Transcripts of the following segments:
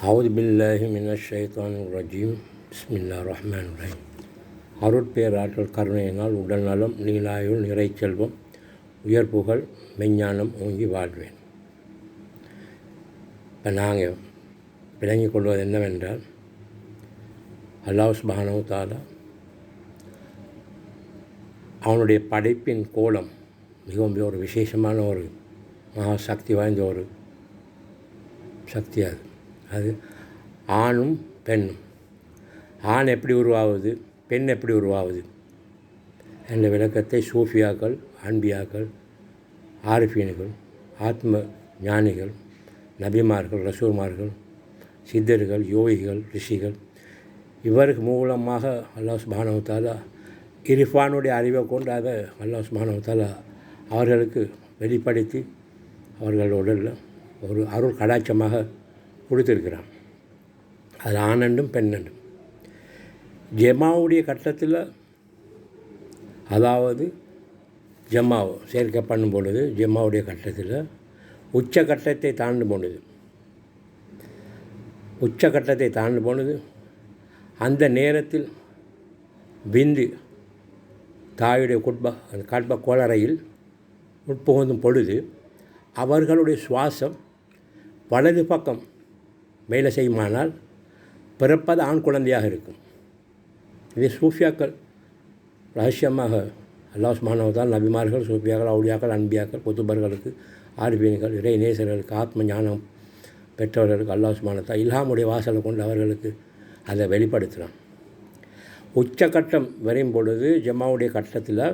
அவுது பில்லாஹி மினஷ் ஷைத்தானிர் ரஜீம். பிஸ்மில்லாஹிர் ரஹ்மானிர் ரஹீம். அருட்பேராற்றல் கருணையினால் உடல் நலம், நீலாயுள், நிறைச்செல்வம், உயர்ப்புகள், மெஞ்ஞானம் ஓங்கி வாழ்வேன். இப்போ நாங்கள் விளங்கிக் கொள்வது என்னவென்றால், அல்லாஹ் சுப்ஹானஹு வ தஆலா அவனுடைய படைப்பின் கோலம் மிகவும் ஒரு விசேஷமான ஒரு மகா சக்தி வாய்ந்த ஒரு சக்தி. அது ஆணும் பெண்ணும். ஆண் எப்படி உருவாகுது, பெண் எப்படி உருவாகுது என்ற விளக்கத்தை சூஃபியாக்கள், அன்பியாக்கள், ஆரிஃபீன்கள், ஆத்ம ஞானிகள், நபிமார்கள், ரசூல்மார்கள், சித்தர்கள், யோகிகள், ரிஷிகள் இவருக்கு மூலமாக அல்லாஹ் சுப்ஹானஹு வ தஆலா இர்ஃபானுடைய அறிவை கொண்டு அதை அல்லாஹ் சுப்ஹானஹு வ தஆலா அவர்களுக்கு வெளிப்படுத்தி அவர்களோட ஒரு அருள் கடாட்சமாக கொடுத்துருக்கிறான். அது ஆணண்டும் பெண்ணண்டும். ஜமாவுடைய கட்டத்தில், அதாவது ஜமாவு சேர்க்கை பண்ணும் பொழுது ஜமாவுடைய கட்டத்தில் உச்சக்கட்டத்தை தாண்டும் பொழுது அந்த நேரத்தில் விந்து தாயுடைய கர்ப்ப கோளறையில் உட்புகுந்தும் பொழுது அவர்களுடைய சுவாசம் வலது பக்கம் வேலை செய்யுமானால் பிறப்பது ஆண் குழந்தையாக இருக்கும். இதை சூஃபியாக்கள் ரகசியமாக அல்லாஹ் சுப்ஹானஹு வ தஆலா நபிமார்கள், சூஃபியாக்கள், அவுலியாக்கள், அன்பியாக்கள், குதுபர்களுக்கு, ஆரிஃபீன்கள், இறை நேசர்களுக்கு, ஆத்ம ஞானம் பெற்றவர்களுக்கு அல்லாஹ் சுப்ஹானஹு வ தஆலா இல்ஹாமுடைய வாசலை கொண்டு அவர்களுக்கு அதை வெளிப்படுத்துகிறான். உச்சக்கட்டம் வரையும் பொழுது ஜமாவுடைய கட்டத்தில்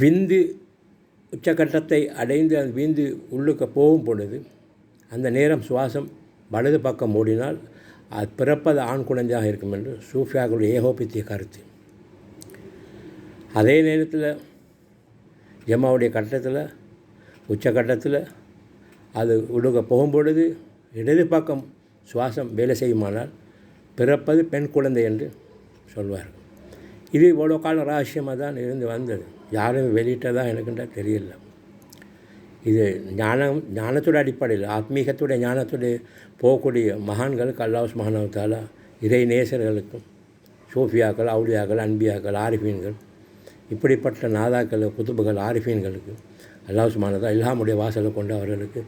விந்து உச்சக்கட்டத்தை அடைந்து அந்த விந்து உள்ளுக்கு போகும் பொழுது அந்த நேரம் சுவாசம் வலது பக்கம் ஓடினால் அது பிறப்பது ஆண் குழந்தையாக இருக்கும் என்று சூஃபியாக்களுடைய ஏகோபித்திய கருத்து. அதே நேரத்தில் ஜமாவுடைய கட்டத்தில் உச்சக்கட்டத்தில் அது உள்ளுக்க போகும்பொழுது இடது பக்கம் சுவாசம் வேலை செய்யுமானால் பிறப்பது பெண் குழந்தை என்று சொல்வார்கள். இது இவ்வளோ காலம் ரகசியமாக தான் இருந்து வந்தது. யாரும் வெளியிட்டதாக எனக்குன்றா தெரியல. இது ஞானத்தோட அடிப்படையில், ஆத்மீகத்துடைய ஞானத்துடைய போகக்கூடிய மகான்களுக்கு அல்லாஹ் சுப்ஹானஹு வ தஆலா, இறை நேசர்களுக்கும், சூஃபியாக்கள், அவுலியாக்கள், அன்பியாக்கள், ஆரிஃபீன்கள், இப்படிப்பட்ட நாதாக்கள், குதுபுகள், ஆரிஃபீன்களுக்கு அல்லாஹ் சுப்ஹானஹு வ தஆலா இல்ஹாமுடைய வாசலை கொண்டு அவர்களுக்கு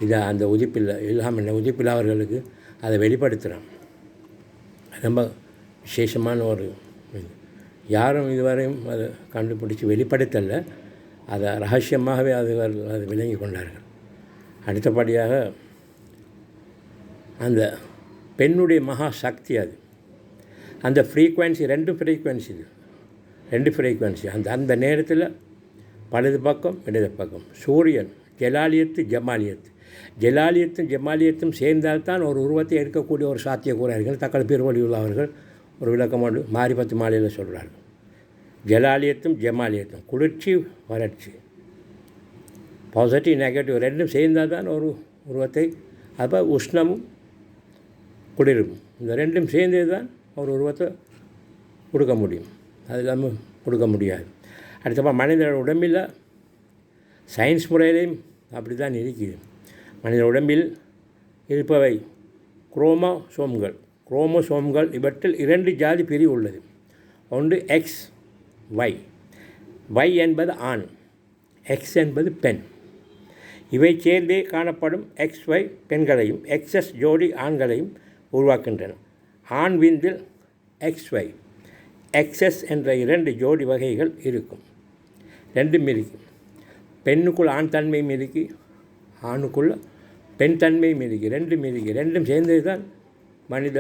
இதை அந்த உதிப்பில் இல்ஹாம் என்ன உதிப்பில் அவர்களுக்கு அதை வெளிப்படுத்துகிறான். ரொம்ப விசேஷமான ஒரு இது. யாரும் இதுவரையும் அதை கண்டுபிடிச்சி வெளிப்படுத்தலை. அதை ரகசியமாகவே அது விளங்கி கொண்டார்கள். அடுத்தபடியாக அந்த பெண்ணுடைய மகா சக்தி அது. அந்த ஃப்ரீக்குவென்சி ரெண்டு ஃப்ரீக்குவென்சி அந்த நேரத்தில் வலது பக்கம் இடது பக்கம் சூரியன் ஜலாலியத்தும் ஜமாலியத்தும் சேர்ந்தால்தான் ஒரு உருவத்தை எடுக்கக்கூடிய ஒரு சாத்தியக்கூறார்கள். தக்கல் பெருவழி உள்ளவர்கள் ஒரு விளக்கமோடு மாரிபத்து மாலையில் சொல்கிறார்கள். ஜலாலியத்தும் ஜமாலியத்தும், குளிர்ச்சி வறட்சி, பாசிட்டிவ் நெகட்டிவ் ரெண்டும் சேர்ந்தால் தான் ஒரு உருவத்தை, அப்போ உஷ்ணமும் குளிரும் இந்த ரெண்டும் சேர்ந்தே தான் ஒரு உருவத்தை கொடுக்க முடியும். அது இல்லாமல் கொடுக்க முடியாது. அடுத்தப்போ மனித உடம்பில் சயின்ஸ் முறையிலையும் அப்படி தான் இருக்குது. மனித உடம்பில் இருப்பவை குரோமோசோம்கள். இவற்றில் 2 ஜாதி பிரிவு உள்ளது. ஒன்று எக்ஸ், ஒய் என்பது ஆண், எக்ஸ் என்பது பெண். இவை சேர்ந்தே காணப்படும் XY பெண்களையும் XS ஜோடி ஆண்களையும் உருவாக்கின்றன. ஆண் விந்தில் XY, XS என்ற 2 ஜோடி வகைகள் இருக்கும். ரெண்டும் இருக்கு. பெண்ணுக்குள் ஆண் தன்மையும் இருக்கு, ஆணுக்குள்ள பெண் தன்மையும் இருக்கு. ரெண்டும் சேர்ந்தது தான் மனித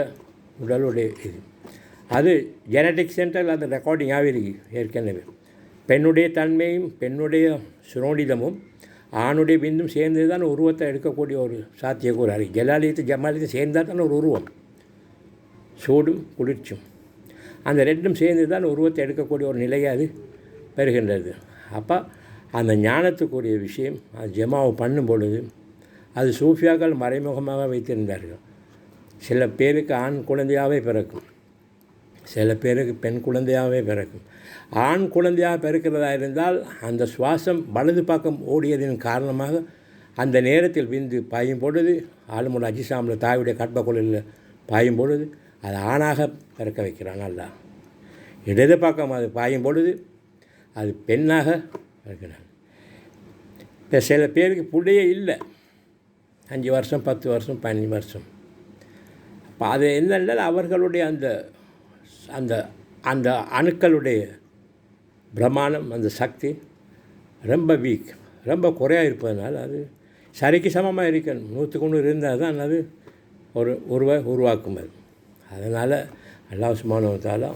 உடலுடைய இது. அது ஜெனட்டிக் சென்டரில் அது ரெக்கார்டிங்காகவே இருக்குது ஏற்கனவே. பெண்ணுடைய தன்மையும் பெண்ணுடைய சுரோடிதமும் ஆணுடைய விந்தும் சேர்ந்தது தான் உருவத்தை எடுக்கக்கூடிய ஒரு சாத்தியக்கூறு இருக்குது. ஜமாலியத்தும் சேர்ந்தால் தான் ஒரு உருவம், சூடும் குளிர்ச்சும். அந்த ரெண்டும் சேர்ந்து தான் உருவத்தை எடுக்கக்கூடிய ஒரு நிலையை அது பெறுகின்றது. அப்போ அந்த ஞானத்துக்குரிய விஷயம் அது ஜமாவை பண்ணும் பொழுது அது சூஃபியாக்கள் மறைமுகமாக வைத்திருந்தார்கள். சில பேருக்கு ஆண் குழந்தையாகவே பிறக்கும், சில பேருக்கு பெண் குழந்தையாகவே பிறக்கும். ஆண் குழந்தையாக பிறக்கிறதா இருந்தால் அந்த சுவாசம் வலது பக்கம் ஓடியதின் காரணமாக அந்த நேரத்தில் விந்து பாயும் பொழுது ஆளுமுன் அஜிசாமில் தாயுடைய கற்பக்குழலில் பாயும் பொழுது அது ஆணாக பிறக்க வைக்கிறான் நல்லா. இடது பக்கம் அது பாயும் பொழுது அது பெண்ணாக இருக்கிறான். இப்போ சில பேருக்கு பிள்ளையே இல்லை, 5 வருஷம் 10 வருஷம் 15 வருஷம். அப்போ அது என்னென்ன அவர்களுடைய அந்த அந்த அந்த அணுக்களுடைய பிரமாணம், அந்த சக்தி ரொம்ப வீக், ரொம்ப குறையாக இருப்பதனால் அது சரிக்கு சமமாக இருக்கணும். 100க்கு 100 இருந்தால் தான் அது உருவாக்கும். அது அதனால் அல்லாஹ் சுப்ஹானஹு வ தஆலா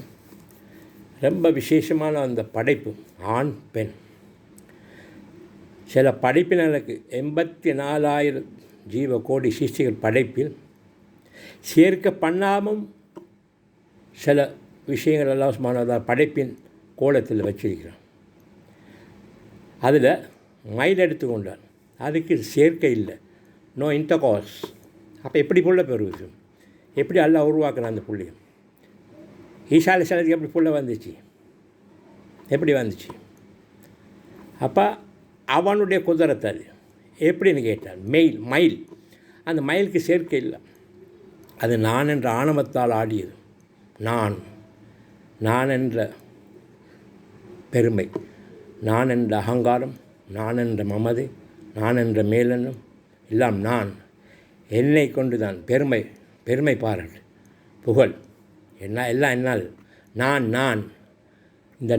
ரொம்ப விசேஷமான அந்த படைப்பு ஆண் பெண். சில படைப்பினருக்கு 84,000 ஜீவ கோடி சிருஷ்டிகள் படைப்பில் சேர்க்க பண்ணாமல் சில விஷயங்கள் அல்லாஹ் சுப்ஹானஹு வ தஆலா படைப்பின் கோலத்தில் வச்சிருக்கிறான். அதில் மயில் எடுத்துக்கொண்டான், அதுக்கு சேர்க்கை இல்லை, நோ இன்டர்கார்ஸ். அப்போ எப்படி புள்ள பெறுவது? எப்படி அல்லாஹ் உருவாக்குறான் அந்த புள்ளையை? ஈசா அலைஹிஸ்ஸலாத்துக்கு எப்படி புள்ள வந்துச்சு? எப்படி வந்துச்சு? அப்போ அவனுடைய குதிரத்தை அது எப்படின்னு கேட்டான். மயில் அந்த மயிலுக்கு சேர்க்கை இல்லை. அது நான் என்ற ஆணவத்தால் ஆடியது. நான் என்ற பெருமை, நான் என்ற அகங்காரம், நான் என்ற மமதை, நான் என்ற மேலெண்ணம் எல்லாம் நான், என்னை கொண்டு தான் பெருமை பாராட்டு, புகழ் என்ன எல்லாம் என்னால். நான் இந்த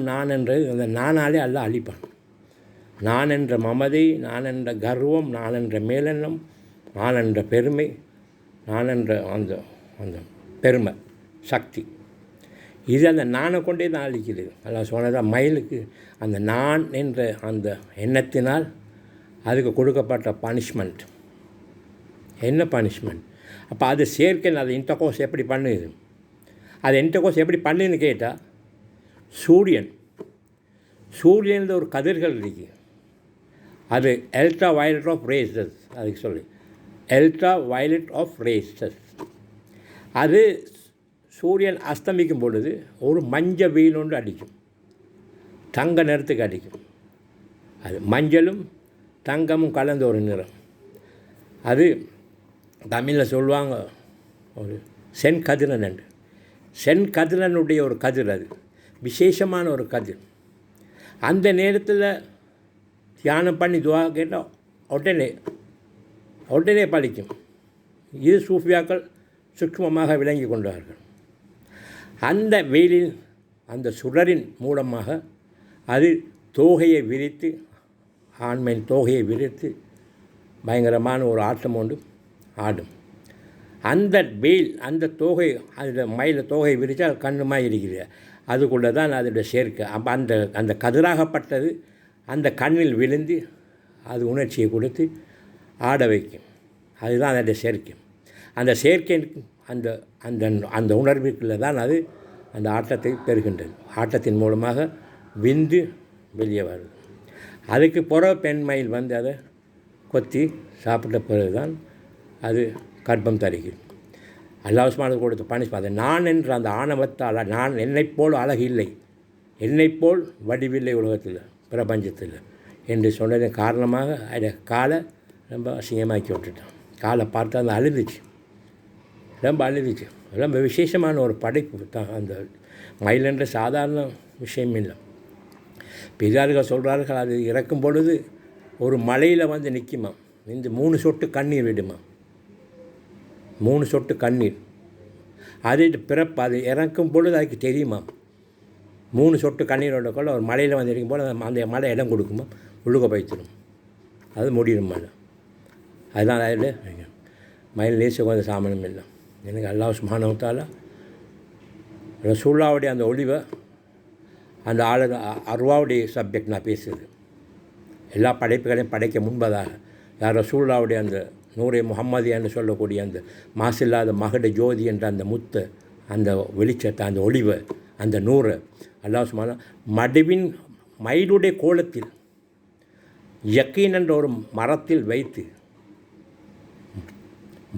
நான் என்றது அந்த நானாலே எல்லாம் அழிப்பான். நான் என்ற மமதை, நான் என்ற கர்வம், நான் என்ற மேலெண்ணம், நான் என்ற பெருமை, நான் என்ற அந்த அந்த பெருமை சக்தி, இது அந்த நானை கொண்டே தான் அழிக்கிறது. அல்லாஹ் சொன்னதான் மயிலுக்கு அந்த நான் என்ற அந்த எண்ணத்தினால் அதுக்கு கொடுக்கப்பட்ட பனிஷ்மெண்ட். என்ன பனிஷ்மெண்ட்? அப்போ அது சேர்க்கை, அது இன்டர்கோர்ஸ் எப்படி பண்ணுது? அது இன்டர்கோர்ஸ் எப்படி பண்ணுன்னு கேட்டால், சூரியனில் ஒரு கதிர்கள் இருக்கு, அது அல்ட்ரா வயலட் ஆஃப் ரேசஸ், அதுக்கு சொல்லி அல்ட்ரா வயலட் ஆஃப் ரேசஸ். அது சூரியன் அஸ்தமிக்கும் பொழுது ஒரு மஞ்சள் வெயில் ஒன்று அடிக்கும், தங்க நிறத்துக்கு அடிக்கும். அது மஞ்சளும் தங்கமும் கலந்த ஒரு நிறம். அது தமிழில் சொல்லுவாங்க ஒரு செங்கதிரன் என்று. செங்கதிரனுடைய ஒரு கதிர், அது விசேஷமான ஒரு கதிர். அந்த நேரத்தில் தியானம் பண்ணி துவா கேட்டால் உடனே பழிக்கும். இது சூஃபியாக்கள் சூக்ஷ்மமாக விளங்கி கொண்டார்கள். அந்த வெயிலில் அந்த சுடரின் மூலமாக அது தோகையை விரித்து, ஆண்மையின் தோகையை விரித்து பயங்கரமான ஒரு ஆட்டம் ஒன்று ஆடும். அந்த வெயில், அந்த தோகை, அந்த மயில தோகை விரித்து அது கண்ணுமாய் இருக்கிறது, அதுக்குள்ளே தான் அதோடைய சேர்க்கை. அப்போ அந்த கதிராகப்பட்டது அந்த கண்ணில் விழுந்து அது உணர்ச்சியை கொடுத்து ஆட வைக்கும். அதுதான் அதோடைய சேர்க்கை. அந்த சேர்க்கை அந்த அந்த அந்த உணர்வுக்குள்ளே தான் அது அந்த ஆட்டத்தை பெறுகின்றது. ஆட்டத்தின் மூலமாக விந்து வெளியே வருது. அதுக்கு பெண் மயில் வந்து அதை கொத்தி சாப்பிட்ட பிறகு தான் அது கர்ப்பம் தருகிறது. அல்லாஹ் சுப்ஹானஹு கொடுத்த பனிஷ்மெண்ட். அதை நான் என்ற அந்த ஆணவத்தால், நான் என்னைப்போல் அழகு இல்லை, என்னைப்போல் வடிவில்லை உலகத்தில் பிரபஞ்சத்தில் என்று சொன்னதன் காரணமாக அதை காலை ரொம்ப அசிங்கமாக்கி விட்டுட்டான். காலை பார்த்து அந்த அழுதுச்சு, ரொம்ப அழுதுச்சு. ரொம்ப விசேஷமான ஒரு படைப்பு தான் அந்த மயில் என்ற சாதாரண விஷயம் இல்லை. பெரியார்கள் சொல்கிறார்கள், அது இறக்கும் பொழுது ஒரு மலையில் வந்து நிற்குமா, இந்த 3 சொட்டு கண்ணீர் விடுமா, 3 சொட்டு கண்ணீர். அது பிறப்பு, அது இறக்கும் பொழுது அதுக்கு தெரியுமா, 3 சொட்டு கண்ணீரோட கூட ஒரு மலையில் வந்து இருக்கும் போது அந்த மலை இடம் கொடுக்குமா, உள்ளுக்க போய்த்திடும், அது முடியும் மலை. அதுதான் அதில் மயில் நேசம் கொஞ்சம் சாமனம் இல்லை. எனக்கு அல்லாஹ் சுப்ஹானஹு வ தஆலா ரசூலுல்லாஹ்வுடைய அந்த ஒளிவை, அந்த அர்வாவுடைய சப்ஜெக்ட் நான் பேசுகிறது, எல்லா படைப்புகளையும் படைக்க முன்பதாக யார் ரசூலுல்லாஹ்வுடைய அந்த நூரை முஹம்மதியா என்று சொல்லக்கூடிய அந்த மாசில்லாத மகட ஜோதி என்ற அந்த முத்தை, அந்த வெளிச்சத்தை, அந்த ஒளிவை, அந்த நூரை அல்லாஹ் சுப்ஹானஹு மடுவின் மயிலுடைய கோலத்தில் யக்கீன் என்ற ஒரு மரத்தில் வைத்து,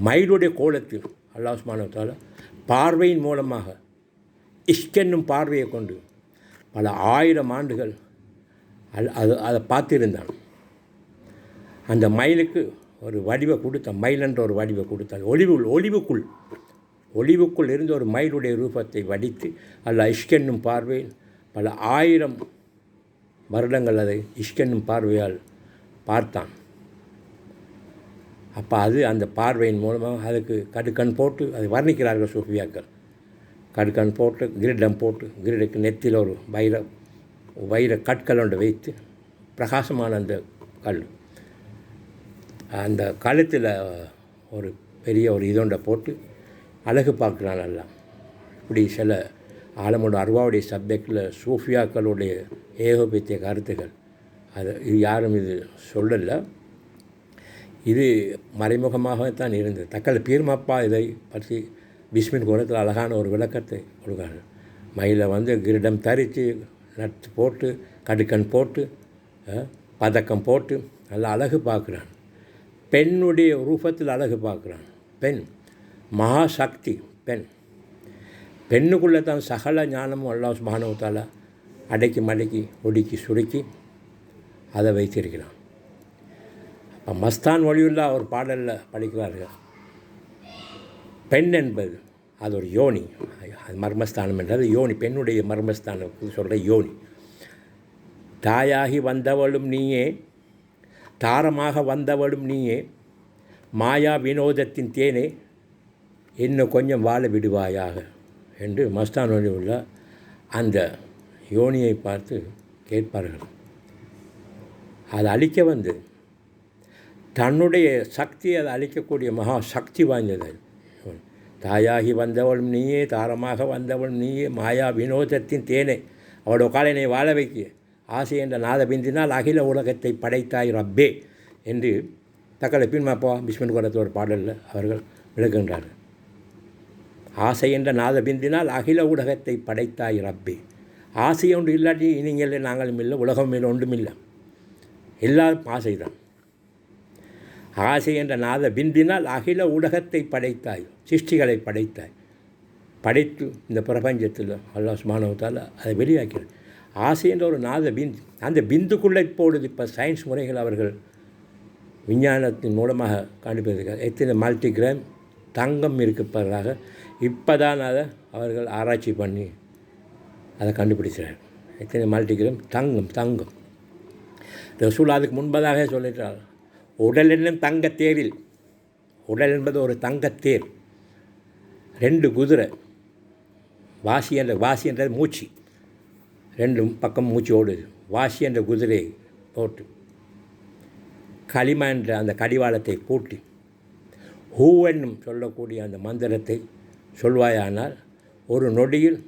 மயிலுடைய கோலத்தில் அல்லாஹ் சுப்ஹானஹு வ தஆலா பார்வையின் மூலமாக இஷ்கென்னும் பார்வையை கொண்டு பல 1000 ஆண்டுகள் அதை பார்த்திருந்தான். அந்த மயிலுக்கு ஒரு வடிவை கொடுத்தான், மயிலென்ற ஒரு வடிவை கொடுத்தான். ஒளிவுக்குள் இருந்து ஒரு மயிலுடைய ரூபத்தை வடித்து அல்ல இஷ்கென்னும் பார்வையில் பல 1000 வருடங்கள் அதை இஷ்கென்னும் பார்வையால் பார்த்தான். அப்போ அது அந்த பார்வையின் மூலமாக அதுக்கு கடுக்கண் போட்டு அதை வர்ணிக்கிறார்கள் சூஃபியாக்கள். கடுக்கண் போட்டு கிரீடம் போட்டு கிரீடுக்கு நெத்தியில் ஒரு வைர கற்கள் ஒன்று வைத்து பிரகாசமான அந்த கல், அந்த கழுத்தில் ஒரு பெரிய ஒரு இதொண்டை போட்டு அழகு பார்க்குறான் எல்லாம். இப்படி சில ஆலமோட அருவாவுடைய சப்ஜெக்டில் சூஃபியாக்களுடைய ஏகோபித்திய கருத்துக்கள். இது யாரும் இது சொல்லலை, இது மறைமுகமாகத்தான் இருந்தது. தக்கலை பீர்மப்பா இதை பற்றி பிஸ்மின் குணத்தில் அழகான ஒரு விளக்கத்தை கொடுக்காங்க. மயிலை கிரீடம் தரித்து நட்டு போட்டு கடுக்கண் போட்டு பதக்கம் போட்டு நல்லா அழகு பார்க்குறான். பெண்ணுடைய ரூபத்தில் அழகு பார்க்குறான். பெண் மகாசக்தி. பெண்ணுக்குள்ளே தான் சகல ஞானமும் அல்லாஹ் சுப்ஹானஹு வ தஆலா அடக்கி மடக்கி ஒடுக்கி சுருக்கி அதை வைத்திருக்கிறான். இப்போ மஸ்தான் வலியுல்லா ஒரு பாடலில் படிக்கிறார்கள், பெண் என்பது அது ஒரு யோனி, அது மர்மஸ்தானம் என்றது யோனி, பெண்ணுடைய மர்மஸ்தானம் சொல்கிற யோனி. தாயாகி வந்தவளும் நீயே, தாரமாக வந்தவளும் நீயே, மாயா வினோதத்தின் தேனே இன்னும் கொஞ்சம் வாழ விடுவாயாக என்று மஸ்தான் வலியுல்லா அந்த யோனியை பார்த்து கேட்பார்கள். அதை அழிக்க தன்னுடைய சக்தியை அதை அழிக்கக்கூடிய மகா சக்தி வாய்ந்தது. தாயாகி வந்தவளும் நீயே, தாரமாக வந்தவளும் நீயே, மாயா வினோதத்தின் தேனே, அவளோட காலனை வாழ வைக்க ஆசை என்ற நாத பிந்தினால் அகில உலகத்தை படைத்தாய் ரப்பே என்று தக்கலை பின்மாப்பா பிஸ்மின் குரத்தோட பாடலில் அவர்கள் விளக்குகின்றார்கள். ஆசை என்ற நாத பிந்தினால் அகில உலகத்தை படைத்தாய் ரப்பே. ஆசை ஒன்று இல்லாட்டி நீங்கள் நாங்களும் இல்லை, உலகம் மேலே ஒன்றும் இல்லை, எல்லாரும் ஆசை தான். ஆசை என்ற நாத பிந்தினால் அகில உலகத்தை படைத்தாய், சிருஷ்டிகளை படைத்தாய். படைத்து இந்த பிரபஞ்சத்தில் அல்லாஹ் சுப்ஹானஹு வ தஆலா அதை வெளியாக்கிறார். ஆசை என்ற ஒரு நாத பிந்து, அந்த பிந்துக்குள்ளே இப்பொழுது இப்போ சயின்ஸ் முறைகள் அவர்கள் விஞ்ஞானத்தின் மூலமாக கண்டுபிடிக்கிறார்கள். எத்தனை மல்டிகிராம் தங்கம் இருப்பதாக இப்போ தான் அதை அவர்கள் ஆராய்ச்சி பண்ணி அதை கண்டுபிடிக்கிறார். எத்தனை மல்டிகிராம் தங்கம். ரசூல் அதுக்கு முன்பதாக சொல்லிட்டார், உடல் என்னும் தங்கத்தேரில், உடல் என்பது ஒரு தங்கத்தேர், 2 குதிரை, வாசி என்றது மூச்சு, 2 பக்கம் மூச்சு ஓடுது, வாசி என்ற குதிரையை போட்டு களிமா என்ற அந்த கடிவாளத்தை பூட்டி ஹூ என்னும் சொல்லக்கூடிய அந்த மந்திரத்தை சொல்வாயானால் ஒரு நொடியில்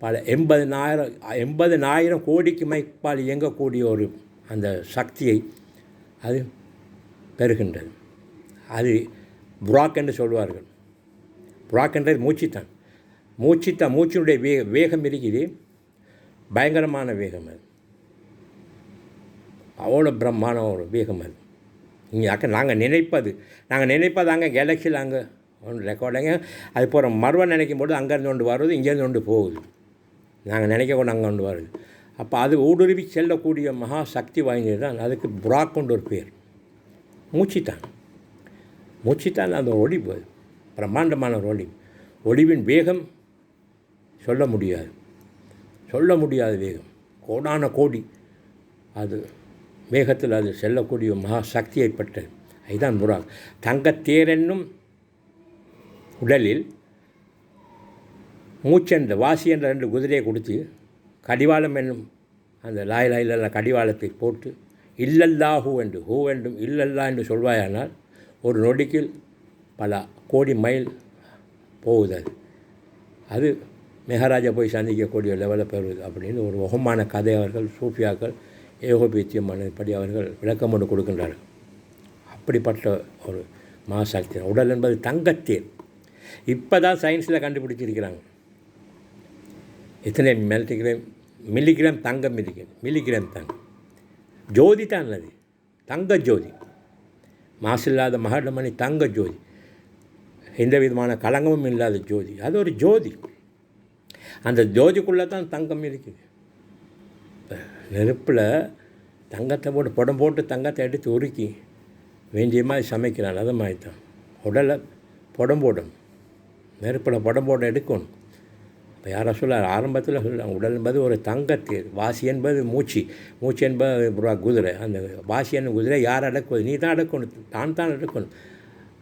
பல 80,000 கோடிக்கு மேற்பால் இயங்கக்கூடிய ஒரு அந்த சக்தியை அது பெறுகின்றது. அது புராக் என்று சொல்வார்கள். புராக் என்றது மூச்சினுடைய வேகம் இருக்குது, பயங்கரமான வேகம் அது, அவ்வளோ பிரம்மாண்ட ஒரு வேகம் அது. இங்கே நாங்கள் நினைப்பது அங்கே கேலக்சியில் அங்கே ஒன்று ரெக்கார்டுங்க, அது போகிற மர்வம் நினைக்கும் போது அங்கேருந்து ஒன்று வருது, இங்கேருந்து ஒன்று போகுது, நாங்கள் நினைக்க கொண்டு அங்கே ஒன்று வருது. அப்போ அது ஊடுருவி செல்லக்கூடிய மகா சக்தி வாய்ந்தது தான். அதுக்கு புராக் கொண்டு ஒரு பேர். மூச்சுத்தான் அந்த ஒளிவு, பிரம்மாண்டமான ஒரு ஒளிவின் வேகம் சொல்ல முடியாது வேகம், கோடான கோடி அது வேகத்தில் அது செல்லக்கூடிய மகா சக்தியை பெற்றது. அதுதான் புராக். தங்கத்தேரென்னும் உடலில் மூச்சென்ற வாசி என்ற 2 குதிரையை கொடுத்து கடிவாளம் என்னும் அந்த லாயில கடிவாளத்தை போட்டு இல்லல்லாஹூ என்று ஹூ என்றும் இல்லல்லா என்று சொல்வாயானால் ஒரு நொடிக்கில் பல கோடி மைல் போகுது. அது மெஹராஜை போய் சந்திக்கக்கூடிய லெவலில் பெறுவது அப்படின்னு ஒரு முகமான கதை அவர்கள் சூஃபியாக்கள் ஏகோபித்தியமானபடி அவர்கள் விளக்கம் கொண்டு கொடுக்கின்றார்கள். அப்படிப்பட்ட ஒரு மகாசக்தி. உடல் என்பது தங்கத்தேர். இப்போ தான் சயின்ஸில் கண்டுபிடிச்சிருக்கிறாங்க எத்தனை மில்லிகிராம் தங்கம் இருக்குது. மில்லிகிராம் தங்கம் ஜோதி தான், அது தங்க ஜோதி, மாசில்லாத மகடமணி தங்க ஜோதி, எந்த விதமான களங்கமும் இல்லாத ஜோதி. அது ஒரு ஜோதி. அந்த ஜோதிக்குள்ளே தான் தங்கம் இருக்குது. நெருப்பில் தங்கத்தை போட்டு புடம் போட்டு தங்கத்தை எடுத்து உருக்கி வேண்டிய மாதிரி சமைக்கிறான். அது மாதிரி தான் உடலை புடம் போடணும், நெருப்பில் புடம் போட எடுக்கணும். இப்போ யாரை சொல்ல ஆரம்பத்தில் சொல்லுவாங்க, உடல் என்பது ஒரு தங்கத்தேர், வாசி என்பது மூச்சு, மூச்சு என்பது குதிரை. அந்த வாசி என்ன குதிரை யார் அடக்குவது? நீ தான் அடக்கணும், தான் அடக்கணும்.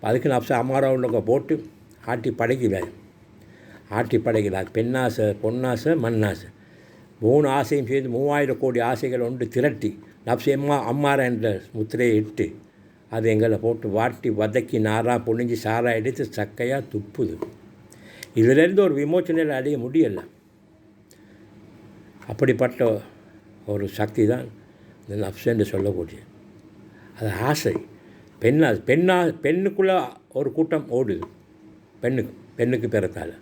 அதுக்கு நான் அம்மாராவுள்ள போட்டு ஆட்டி படைக்கிறார். ஆட்டி படைக்கிறார். பெண்ணாசை, பொன்னாசை, மண்ணாசை, 3 ஆசையும் சேர்ந்து 3000 கோடி ஆசைகள் ஒன்று திரட்டி நப்சு அம்மாரா என்ற முத்திரையை இட்டு அது எங்களை போட்டு வாட்டி வதக்கி நாராக பொழிஞ்சு சாராக எடுத்து சக்கையாக துப்புது. இதிலேருந்து ஒரு விமோச்சனையில் அடைய முடியலை. அப்படிப்பட்ட ஒரு சக்தி தான் இந்த நப்சு என்று சொல்லக்கூடிய அது ஆசை. பெண்ணுக்குள்ளே ஒரு கூட்டம் ஓடுது. பெண்ணுக்கு பிறத்தால்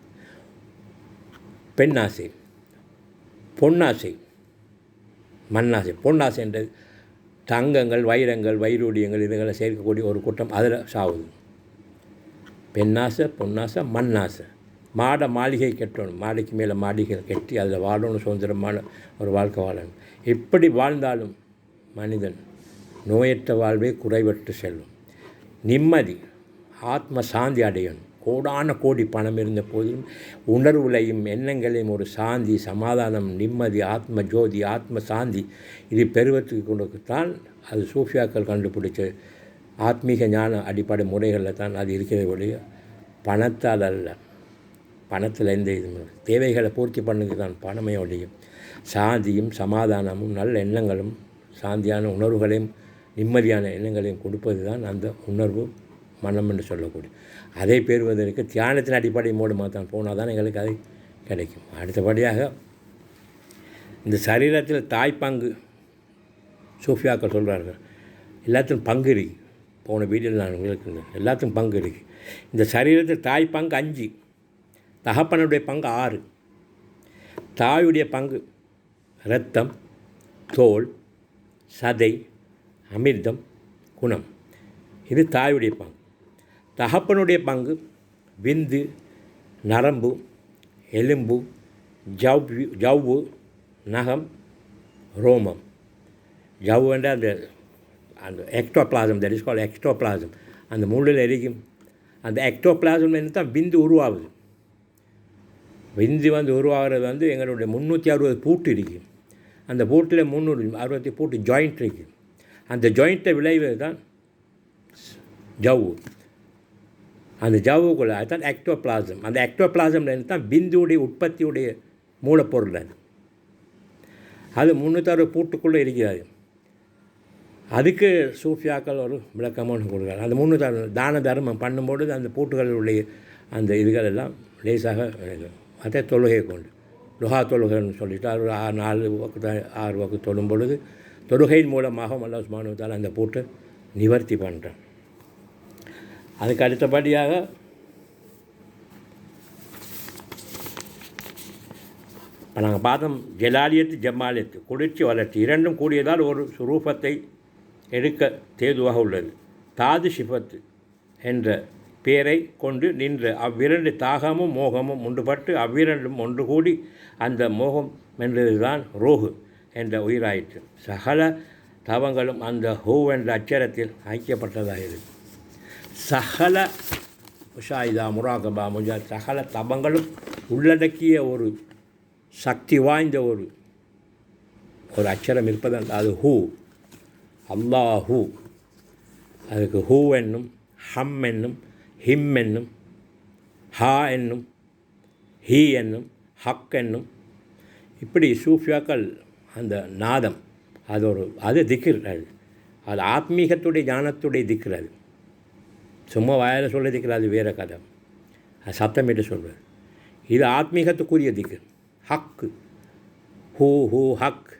பெண்ணாசை, பொன்னாசை, மண்ணாசை. பொன்னாசை என்றது தங்கங்கள், வைரங்கள், வைரூடியங்கள் இதுகளை சேர்க்கக்கூடிய ஒரு கூட்டம் அதில் சாவுது. பெண்ணாசை, பொன்னாசை, மண்ணாசை. மாளிகை கட்டணும், மாடிக்கு மேலே மாளிகை கட்டி அதில் வாழணும், சுதந்திரமான ஒரு வாழ்க்கை வாழணும். எப்படி வாழ்ந்தாலும் மனிதன் நோயற்ற வாழ்வே குறைவற்று செல்லும். நிம்மதி, ஆத்ம சாந்தி அடையணும். கோடான கோடி பணம் இருந்த போதிலும் உணர்வுகளையும் எண்ணங்களையும் ஒரு சாந்தி, சமாதானம், நிம்மதி, ஆத்ம ஜோதி, ஆத்ம சாந்தி இது பெறுவதற்கு கொடுக்கத்தான் அது சூஃபியாக்கள் கண்டுபிடிச்ச ஆத்மீக ஞான அடிப்படை முறைகளில் தான் அது இருக்கிறத ஒழிய பணத்தால் அல்ல. பணத்தில் எந்த இது தேவைகளை பூர்த்தி பண்ணுக்கு தான் பணமே ஒழிய சாந்தியும் சமாதானமும் நல்ல எண்ணங்களும் சாந்தியான உணர்வுகளையும் நிம்மதியான எண்ணங்களையும் கொடுப்பது தான் அந்த உணர்வு மனம் என்று சொல்லக்கூடிய. அதை பெறுவதற்கு தியானத்தின் அடிப்படை மூலமாக தான் போனால் தான் எங்களுக்கு அது கிடைக்கும். அடுத்தபடியாக இந்த சரீரத்தில் தாய்ப்பங்கு சூஃபியாக்கள் சொல்கிறார்கள். எல்லாத்துக்கும் பங்கு இருக்குது. போன வீடியோவில் நான் உங்களுக்கு எல்லாத்துக்கும் பங்கு இருக்குது. இந்த சரீரத்தில் தாய்ப்பங்கு 5, தகப்பனுடைய பங்கு 6. தாயுடைய பங்கு இரத்தம், தோல், சதை, அமிர்தம், குணம். இது தாயுடைய பங்கு. தகப்பனுடைய பங்கு விந்து, நரம்பு, எலும்பு, ஜவ்வு, நகம், ரோமம். ஜவ்வு என்ற அந்த ectoplasm, that is called ectoplasm. அந்த முள்ளில் எரிக்கும் அந்த எக்டோபிளாசம் தான் விந்து உருவாகுது. விந்து உருவாகிறது எங்களுடைய 360 பூட்டு இருக்குது. அந்த பூட்டில் 360 பூட்டு ஜாயிண்ட் இருக்குது. அந்த ஜாயிண்ட்டை விளைவது தான் ஜவ்வு. அந்த ஜவ்வுக்குள்ளே அதுதான் எக்டோபிளாசம். அந்த எக்டோபிளாசம்லேருந்து தான் விந்துடைய உற்பத்தியுடைய மூலப்பொருள். அது 360 பூட்டுக்குள்ளே இருக்கிறது. அதுக்கு சூஃபியாக்கள் ஒரு விளக்கமாக கொடுக்குறாங்க. அந்த 360 தான தர்மம் பண்ணும்பொழுது அந்த பூட்டுகளுடைய அந்த இதுகள் எல்லாம் லேசாக விளையும். அதே தொழுகை கொண்டு லுஹா தொழுகைன்னு சொல்லிட்டு 4 வக்கு 6 வக்கு தொழும் பொழுது தொழுகையின் மூலமாக அல்லாஹ் சுப்ஹானஹு வ தஆலா அந்த பூட்டை நிவர்த்தி பண்ணுறேன். அதுக்கு அடுத்தபடியாக இப்போ நாங்கள் பார்த்தோம் ஜலாலியத்து, ஜமாலியத்து, குளிர்ச்சி, வளர்ச்சி இரண்டும் கூடியதால் ஒரு சுரூபத்தை எடுக்க தேதுவாக உள்ளது. தாது சிஃபத்து என்ற பேரை கொண்டு நின்ற அவ்விரண்டு தாகமும் மோகமும் ஒன்றுபட்டு அவ்விரண்டும் ஒன்று கூடி அந்த மோகம் என்றதுதான் ரோஹு என்ற உயிராயிற்று. சகல தவங்களும் அந்த ஹூ என்ற அச்சரத்தில் ஐக்கியப்பட்டதாகிறது. சகல முஷாயிதா, முராகபா, முஜாத் சகல தபங்களும் உள்ளடக்கிய ஒரு சக்தி வாய்ந்த ஒரு அச்சரம் இருப்பது அது ஹூ, அல்லாஹூ. அதுக்கு ஹூ என்னும், ஹம் என்னும், ஹிம் என்னும், ஹா என்னும், ஹீ என்னும், ஹக் என்னும், இப்படி சூஃபியாக்கள் அந்த நாதம் அது திக்ர். அது ஆத்மீகத்துடைய ஞானத்துடைய திக்ர். அது சும்மா வாயில் சொல்ல திக்ர், அது வேறு கதை. அது சத்தமிட்டு சொல்வது. இது ஆத்மீகத்துக்குரிய திக்ர். ஹக்கு, ஹூ ஹூ ஹக்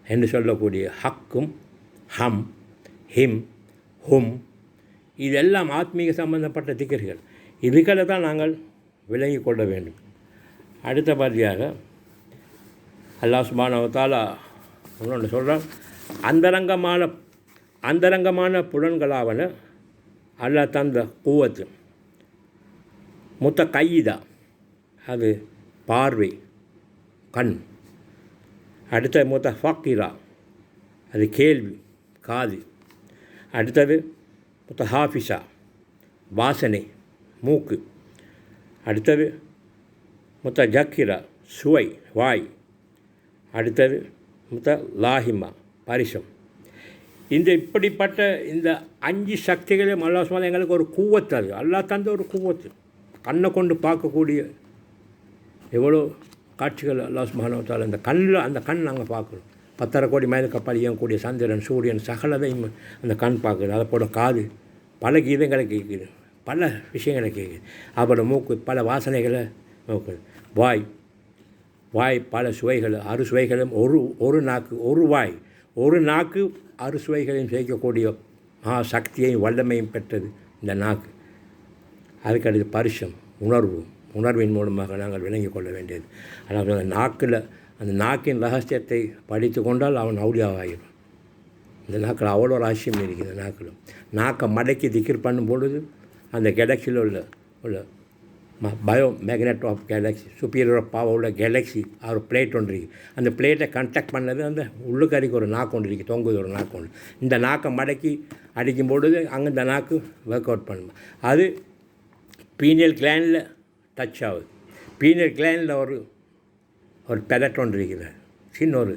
என்று சொல்லக்கூடிய ஹக்கும், ஹம், ஹிம், ஹும் இதெல்லாம் ஆத்மீக சம்பந்தப்பட்ட திக்கர்கள். இதுகளை தான் நாங்கள் விளங்கி கொள்ள வேண்டும். அடுத்தபடியாக அல்லாஹ் சுப்ஹானஹு வ தஆலா ஒன்று சொல்கிறான், அந்தரங்கமான புலன்களாவன அல்லாஹ் தந்த குவத்து. கையிதா அது பார்வை, கண். அடுத்த ஃபக்கீரா அது கேள்வி, காது. அடுத்தது முத்தஹாஃபிஸா, வாசனை, மூக்கு. அடுத்தது முத்தஜக்கிரா, சுவை, வாய். அடுத்தது லாஹிமா, பரிசம். இப்படிப்பட்ட இந்த 5 சக்திகளையும் அல்லாஹ் சுப்ஹானஹு எங்களுக்கு ஒரு கூவத்து. அது அல்லாஹ் தந்த ஒரு கூவத்து. கண்ணை கொண்டு பார்க்கக்கூடிய எவ்வளோ காட்சிகள் அல்லாஹ் சுப்ஹானஹு தஆலா அந்த கண் நாங்கள் பார்க்குறோம். 10.5 கோடி மைல் கப்பல் இயங்கக்கூடிய சந்திரன், சூரியன், சகலதையும் அந்த கண் பார்க்குது. அதை போல காது பல கீதங்களை கேட்குது, பல விஷயங்களை கேட்குது. அதோட மூக்கு பல வாசனைகளை நோக்குது. வாய் பல சுவைகள், 6 சுவைகளும் ஒரு நாக்கு, ஒரு நாக்கு 6 சுவைகளையும் சேர்க்கக்கூடிய சக்தியையும் வல்லமையும் பெற்றது இந்த நாக்கு. அதுக்கடுத்து பரிசம், உணர்வின் மூலமாக நாங்கள் விளங்கி கொள்ள வேண்டியது. அதாவது அந்த நாக்கின் ரகசியத்தை படித்து கொண்டால் அவன் அவுலியாவாகிடும். இந்த நாக்கில் அவ்வளோ ரகசியம் இருக்குது. நாக்கை மடக்கி திக்கிர் பண்ணும் பொழுது அந்த கேலக்சியில் உள்ள bio magnet of galaxy, superior power உள்ள கேலக்ஸி ஒரு பிளேட் ஒன்று இருக்குது. அந்த பிளேட்டை கண்டக்ட் பண்ணது அந்த உள்ளுக்கறிக்கு ஒரு நாக்கு ஒன்று இருக்குது, தொங்குது ஒரு நாக்கு ஒன்று. இந்த நாக்கை மடக்கி அடிக்கும் பொழுது அங்கே இந்த நாக்கு ஒர்க் அவுட் பண்ணும். அது பீனியல் கிளாண்டில் டச் ஆகுது. பீனியல் கிளாண்டில் ஒரு பெதட் ஒன்று இருக்குது, சின்ன ஒரு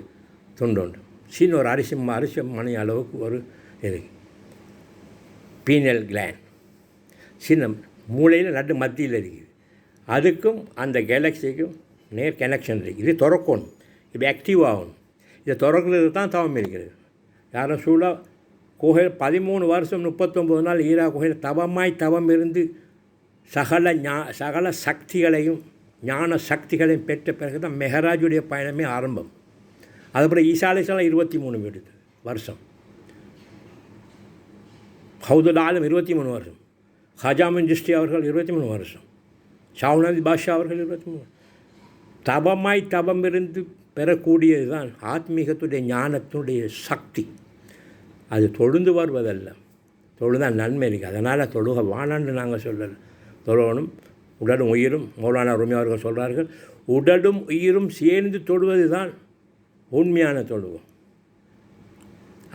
துண்டு ஒன்று, சின்ன ஒரு அரிசி மணி அளவுக்கு ஒரு இருக்குது பீனியல் கிளாண்ட். சின்ன மூளையில் நட்டு மத்தியில் இருக்குது. அதுக்கும் அந்த கேலக்சிக்கும் நேர் கனெக்ஷன் இருக்குது. இது திறக்கணும், இது ஆக்டிவ் ஆகணும். இதை திறக்கிறது தான் தவம் இருக்கிறது. யாரும் சூழல் குகையில் 13 வருஷம் 39 நாள் ஈரா குகையில் தவம் இருந்து சகல சக்திகளையும் ஞான சக்திகளையும் பெற்ற பிறகு தான் மெஹராஜுடைய பயணமே ஆரம்பம். அதுபோல் ஈசா அலைஹிஸ்ஸலாம் 23 வருஷம், ஹவுதுல் ஆலம் 23 வருஷம், ஹஜாமின் ஜிஸ்டி அவர்கள் 23 வருஷம், ஷாவுனாதி பாஷா அவர்கள் 23. தவம் இருந்து பெறக்கூடியது தான் ஆத்மீகத்துடைய ஞானத்துடைய சக்தி. அது தொழுந்து வருவதல்ல, தொழுதான் நன்மை இருக்குது. அதனால் தொழுக வானான்னு நாங்கள் சொல்லலை. தொழுவனும் உடலும் உயிரும், மௌலானா ரூமி அவர்கள் சொல்கிறார்கள், உடலும் உயிரும் சேர்ந்து தொழுவது தான் உண்மையான தொழுவோம்.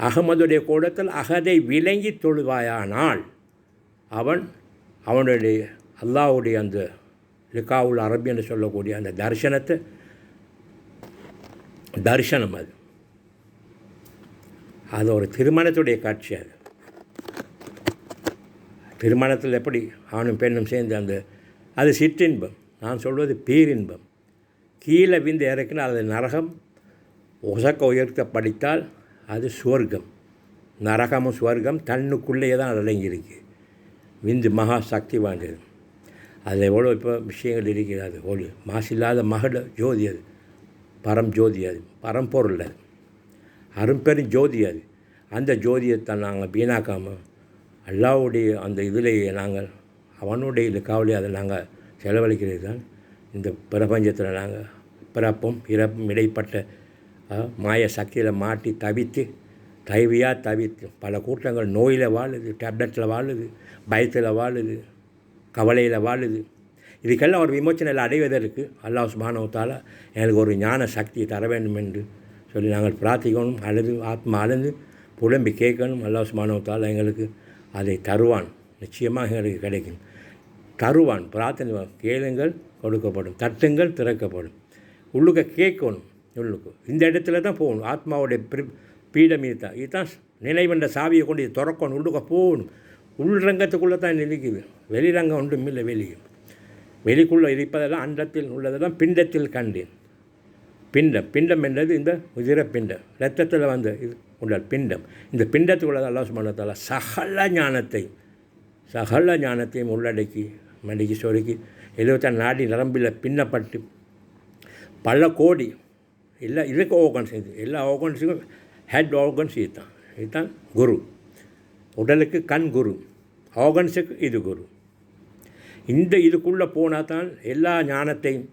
அகமதுடைய கூடத்தில் அகதை விளங்கி தொழுவாயானால் அவனுடைய அல்லாஹ்வுடைய அந்த லிகாவுல் அரபி என்று சொல்லக்கூடிய அந்த தரிசனம் அது ஒரு திருமணத்துடைய காட்சி. திருமணத்தில் எப்படி ஆணும் பெண்ணும் சேர்ந்து அது சிற்றின்பம். நான் சொல்வது பேரின்பம். கீழே விந்து இறக்கினால் அது நரகம், உசக்க உயர்த்த படித்தால் அது சுவர்க்கம். நரகமும் சுவர்க்கம் தன்னுக்குள்ளேயே தான் அடங்கியிருக்கு. விந்து மகா சக்தி வாய்ந்தது. அதில் எவ்வளோ இப்போ விஷயங்கள் இருக்கிறது. ஒரு மாசில்லாத மகள ஜோதி, அது பரம் ஜோதி, அது பரம்பொருள், அது அரும்பெரும் ஜோதி. அது அந்த ஜோதியைத்தான் நாங்கள் வீணாக்காமல் அல்லாஹ்வுடைய அந்த இதிலேயே நாங்கள் அவனுடைய காவலி அதை நாங்கள் செலவழிக்கிறது தான் இந்த பிரபஞ்சத்தில் நாங்கள் பிறப்பும் இறப்பும் இடைப்பட்ட மாய சக்தியில் மாட்டி தவித்து பல கூட்டங்கள் நோயில் வாழுது, டேப்லெட்டில் வாழுது, பயத்தில் வாழுது, கவலையில் வாழுது. இதுக்கெல்லாம் ஒரு விமோச்சனையில் அடைவதற்கு அல்லாஹ் சுப்ஹானஹு தஆலா எங்களுக்கு ஒரு ஞான சக்தியை தர வேண்டும் என்று சொல்லி நாங்கள் பிரார்த்திக்கணும். ஆத்மா அழுது புலம்பி கேட்கணும். அல்லாஹ் சுப்ஹானஹு தஆலா எங்களுக்கு அதை தருவான். நிச்சயமாக எங்களுக்கு கிடைக்கும். தருவான். பிரார்த்தனை கேளுங்கள் கொடுக்கப்படும், தட்டுங்கள் திறக்கப்படும். உள்ளுக்க கேட்கணும். உள்ளுக்கு இந்த இடத்துல தான் போகணும். ஆத்மாவுடைய பீடம் இதுதான் நினைவென்ற சாவியை கொண்டு இது திறக்கணும். உள்ளுக்க போகணும். உள்ரங்கத்துக்குள்ளே தான் நிற்குது. வெளிரங்கம் ஒன்றும் இல்லை. வெளிக்குள்ளே இருப்பதெல்லாம் அண்டத்தில் உள்ளதெல்லாம் பிண்டத்தில் கண்டேன். பிண்டம் என்றது இந்த உதிர பிண்டம், இரத்தத்தில் வந்த இது உடல் பிண்டம். இந்த பிண்டத்துக்குள்ளே அல்லாஹ் சுப்ஹானஹு வ தஆலா சகல ஞானத்தையும் உள்ளடக்கி மடிக்கி சொருக்கி 74 நாடி நரம்பில் பின்னப்பட்டு பல கோடி எல்லா இதுக்கு ஆர்கன்ஸ், இது எல்லா ஆர்கன்ஸுக்கும் ஹெட் ஆர்கன்ஸ் இதுதான் குரு. உடலுக்கு கண் குரு, ஆர்கன்ஸுக்கு இது குரு. இதுக்குள்ளே போனால் தான் எல்லா ஞானத்தையும்,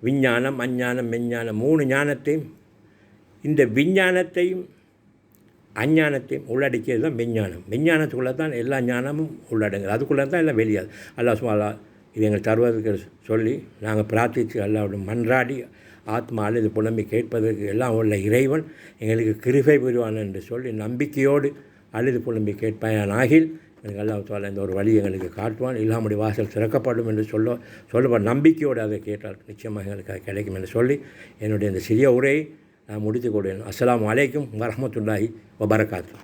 விஞ்ஞானம், அஞ்ஞானம், மெஞ்ஞானம் 3 ஞானத்தையும், இந்த விஞ்ஞானத்தையும் அஞ்ஞானத்தையும் உள்ளடக்கியது தான் விஞ்ஞானம். விஞ்ஞானத்துக்குள்ளே தான் எல்லா ஞானமும் உள்ளடங்குது. அதுக்குள்ளே தான் எல்லாம் வெளியாது. அல்லாஹ் சுப்ஹானஹு இது எங்கள் தருவதற்கு சொல்லி நாங்கள் பிரார்த்தித்து அல்லாஹ்வுடன் மன்றாடி ஆத்மா அழுது புலம்பி கேட்பதற்கு எல்லாம் உள்ள இறைவன் எங்களுக்கு கிருபை புரிவான் என்று சொல்லி நம்பிக்கையோடு அழுது புலம்பி கேட்பானாகில் எனக்கு அல்லாஹ் தஆலா இந்த ஒரு வழி எங்களுக்கு காட்டுவான். இல்லாமடி வாசல் திறக்கப்படும் என்று சொல்லப்படும் நம்பிக்கையோடு அதை கேட்டால் நிச்சயமாக எங்களுக்கு அது கிடைக்கும் என்று சொல்லி என்னுடைய இந்த சிறிய உரையை நான் முடித்துக் கொள்வேன். அஸ்ஸலாமு அலைக்கும் வரஹ்மத்துல்லாஹி வபரகாத்துஹு.